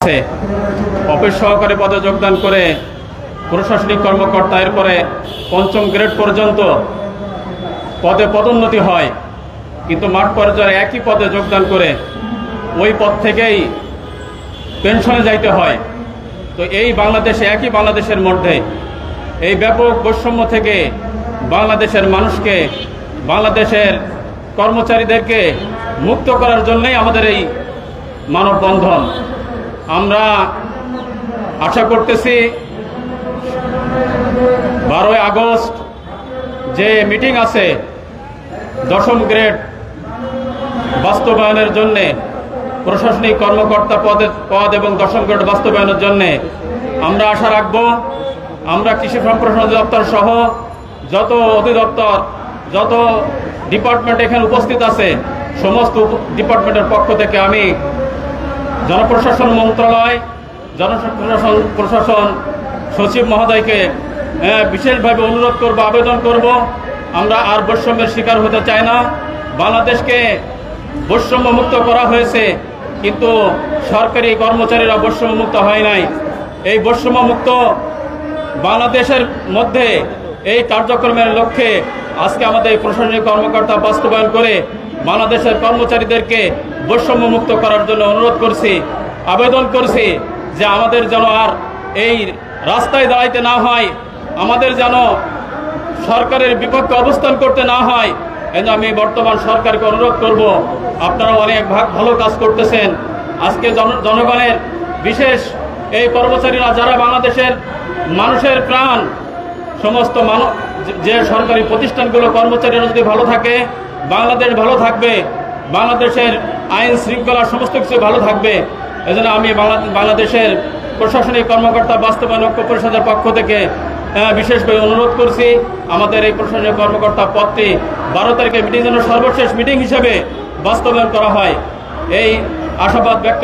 Office সহকারী পদে যোগদান করে প্রশাসনিক কর্মকর্তা এরপরে পঞ্চম গ্রেড পর্যন্ত পদে পদোন্নতি হয়, কিন্তু মাঠ পর্যায়ে একই পদে যোগদান করে ওই পদ থেকেই পেনশনে যাইতে হয়। তো এই বাংলাদেশে একই বাংলাদেশের মধ্যে এই ব্যাপক বৈষম্য থেকে বাংলাদেশের মানুষকে, বাংলাদেশের কর্মচারীদেরকে মুক্ত করার জন্যই আমাদের এই মানববন্ধন। আমরা আশা করতেছি 12ই আগস্ট যে মিটিং আছে দশম গ্রেড বাস্তবায়নের জন্যে, প্রশাসনিক কর্মকর্তা পদ এবং দশম গ্রেড বাস্তবায়নের জন্যে আমরা আশা রাখব। আমরা কৃষি সম্প্রসারণ দপ্তর সহ যত অধিদপ্তর, যত ডিপার্টমেন্ট এখানে উপস্থিত আছে, সমস্ত ডিপার্টমেন্টের পক্ষ থেকে আমি জনপ্রশাসন মন্ত্রণালয়, প্রশাসন সচিব মহোদয়কে বিশেষভাবে অনুরোধ করব, আবেদন করব, আমরা আর বৈষম্যের শিকার হতে চাই না। বাংলাদেশকে বৈষম্য মুক্ত করা হয়েছে, কিন্তু সরকারি কর্মচারীরা বৈষম্য মুক্ত হয় নাই। এই বৈষম্য মুক্ত বাংলাদেশের মধ্যে এই কার্যক্রমের লক্ষ্যে আজকে আমাদের প্রশাসনিক কর্মকর্তা বাস্তবায়ন করে বাংলাদেশের কর্মচারীদেরকে বৈষম্য মুক্ত করার জন্য অনুরোধ করছি, আবেদন করছি যে আমাদের যেন আর এই রাস্তায় দাঁড়াইতে না হয়, আমাদের যেন সরকারের বিপক্ষে অবস্থান করতে না হয়। এই আমি বর্তমান সরকারকে অনুরোধ করব, আপনারা অনেক ভালো কাজ করতেছেন। আজকে জনগণের বিশেষ এই কর্মচারীরা যারা বাংলাদেশের মানুষের প্রাণ, সমস্ত যে সরকারি প্রতিষ্ঠানগুলো কর্মচারীরা যদি ভালো থাকে, বাংলাদেশ ভালো থাকবে, বাংলাদেশের আইন শৃঙ্খলা সমস্ত কিছু ভালো থাকবে। এজন্য আমি বাংলাদেশের প্রশাসনিক কর্মকর্তা বাস্তবায়ন ঐক্য পরিষদের পক্ষ থেকে বিশেষভাবে অনুরোধ করছি আমাদের এই প্রশাসনিক কর্মকর্তা পদটি 12 তারিখে মিটিং যেন সর্বশেষ মিটিং হিসেবে বাস্তবায়ন করা হয়, এই আশাবাদ ব্যক্ত